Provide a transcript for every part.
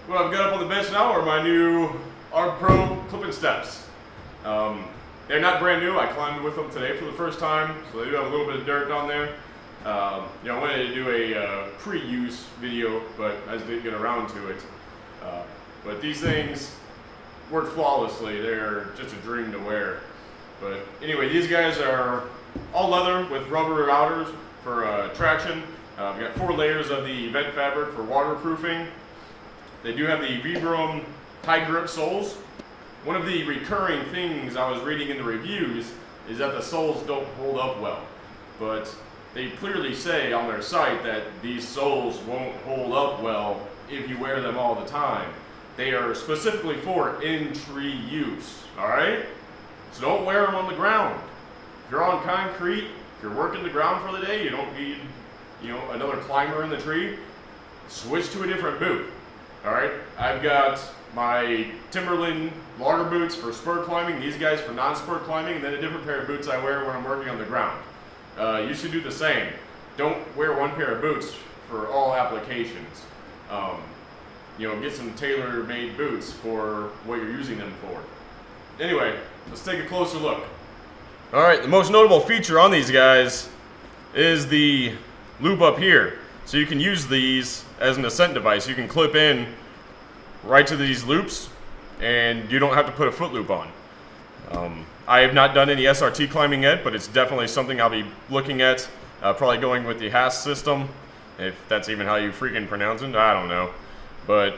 What I've got up on the bench now are my new Arbpro Clip'N'Steps. They're not brand new. I climbed with them today for the first time, so they do have a little bit of dirt on there. I wanted to do a pre-use video, but I just didn't get around to it. But these things work flawlessly. They're just a dream to wear. But anyway, these guys are all leather with rubber outers for traction. We've got 4 layers of the vent fabric for waterproofing. They do have the Vibram high grip soles. One of the recurring things I was reading in the reviews is that the soles don't hold up well. But they clearly say on their site that these soles won't hold up well if you wear them all the time. They are specifically for in-tree use, all right? So don't wear them on the ground. If you're on concrete, if you're working the ground for the day, you don't need, another climber in the tree, switch to a different boot, all right? I've got my Timberland logger boots for spur climbing, these guys for non-spur climbing, and then a different pair of boots I wear when I'm working on the ground. You should do the same. Don't wear one pair of boots for all applications. Get some tailor-made boots for what you're using them for. Anyway, let's take a closer look. All right, the most notable feature on these guys is the loop up here. So you can use these as an ascent device. You can clip in right to these loops, and you don't have to put a foot loop on. I have not done any SRT climbing yet, but it's definitely something I'll be looking at. Probably going with the Haas system, if that's even how you freaking pronounce it. I don't know. But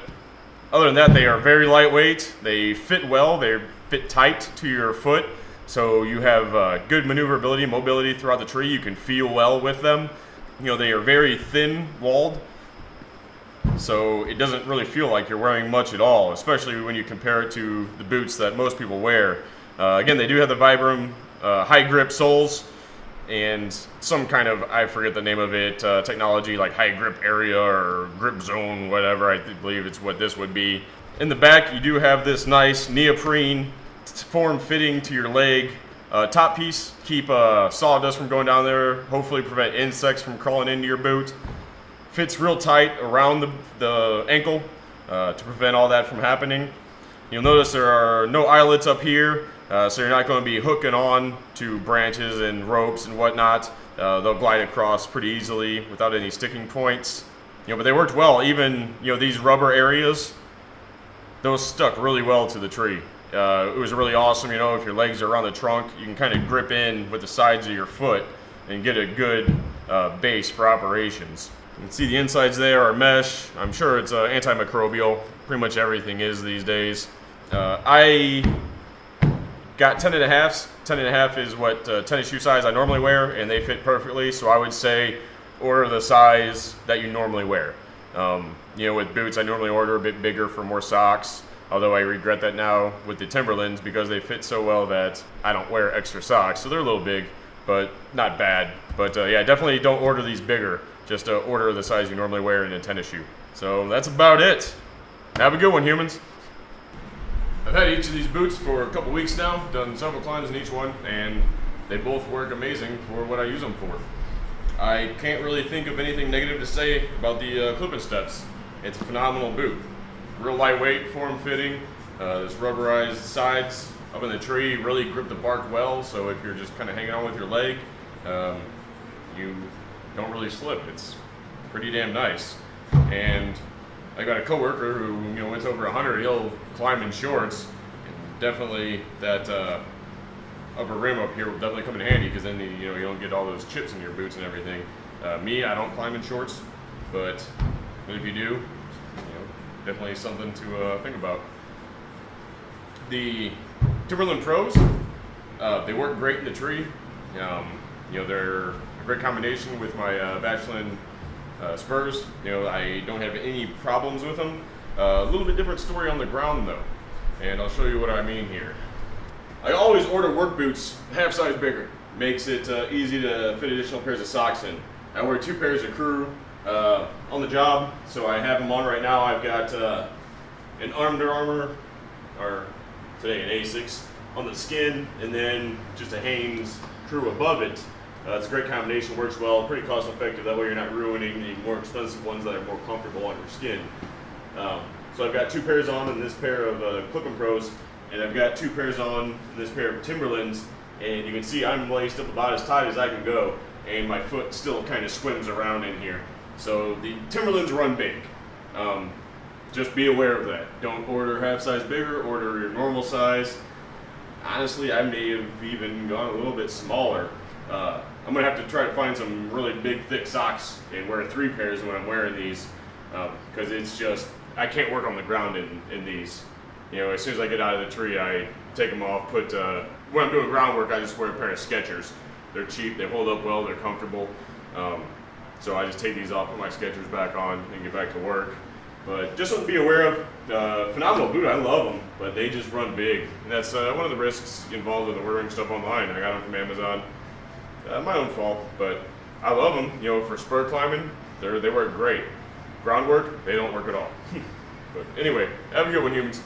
other than that, they are very lightweight. They fit well. They fit tight to your foot, so you have good maneuverability, mobility throughout the tree. You can feel well with them. They are very thin-walled, so it doesn't really feel like you're wearing much at all, especially when you compare it to the boots that most people wear. Again, they do have the Vibram high grip soles and some kind of, I forget the name of it, technology like high grip area or grip zone, whatever. I believe it's what this would be. In the back, you do have this nice neoprene form fitting to your leg top piece. Keep sawdust from going down there, hopefully prevent insects from crawling into your boot. Fits real tight around the ankle to prevent all that from happening. You'll notice there are no eyelets up here, so you're not going to be hooking on to branches and ropes and whatnot. They'll glide across pretty easily without any sticking points. But they worked well. Even these rubber areas, those stuck really well to the tree. It was really awesome. If your legs are around the trunk, you can kind of grip in with the sides of your foot and get a good base for operations. You can see the insides there are mesh. I'm sure it's antimicrobial. Pretty much everything is these days. I got 10.5s. 10.5 is what tennis shoe size I normally wear, and they fit perfectly. So I would say order the size that you normally wear. With boots, I normally order a bit bigger for more socks. Although I regret that now with the Timberlands because they fit so well that I don't wear extra socks. So they're a little big, but not bad. But yeah, definitely don't order these bigger. Just order the size you normally wear in a tennis shoe. So that's about it. Have a good one, humans. I've had each of these boots for a couple weeks now, done several climbs in each one, and they both work amazing for what I use them for. I can't really think of anything negative to say about the Clip'N'Steps. It's a phenomenal boot. Real lightweight, form-fitting. This rubberized sides up in the tree really grip the bark well, so if you're just kind of hanging on with your leg, you don't really slip. It's pretty damn nice. And I got a coworker who, when it's over 100, he'll climb in shorts. And definitely that upper rim up here will definitely come in handy because then you don't get all those chips in your boots and everything. Me, I don't climb in shorts, but if you do, definitely something to think about. The Timberland Pros, they work great in the tree. They're a great combination with my Bachelin spurs. I don't have any problems with them. A little bit different story on the ground though, and I'll show you what I mean here. I always order work boots half size bigger. Makes it easy to fit additional pairs of socks in. I wear 2 pairs of crew on the job, so I have them on right now. I've got an Under Armour, or today an Asics, on the skin, and then just a Hanes crew above it. It's a great combination, works well, pretty cost effective. That way you're not ruining the more expensive ones that are more comfortable on your skin. So I've got 2 pairs on in this pair of Clip'N Pros, and I've got 2 pairs on in this pair of Timberlands, and you can see I'm laced up about as tight as I can go, and my foot still kind of swims around in here. So the Timberlands run big. Just be aware of that. Don't order half size bigger, order your normal size. Honestly, I may have even gone a little bit smaller. I'm gonna have to try to find some really big, thick socks and wear 3 pairs when I'm wearing these, because it's just, I can't work on the ground in these. You know, as soon as I get out of the tree, I take them off, when I'm doing groundwork, I just wear a pair of Skechers. They're cheap, they hold up well, they're comfortable. So I just take these off, put my Skechers back on, and get back to work. But just something to be aware of. Phenomenal boot, I love them, but they just run big. And that's one of the risks involved with ordering stuff online. I got them from Amazon. My own fault, but I love them. You know, for spur climbing, they work great. Groundwork, they don't work at all. But anyway, have a good one, humans.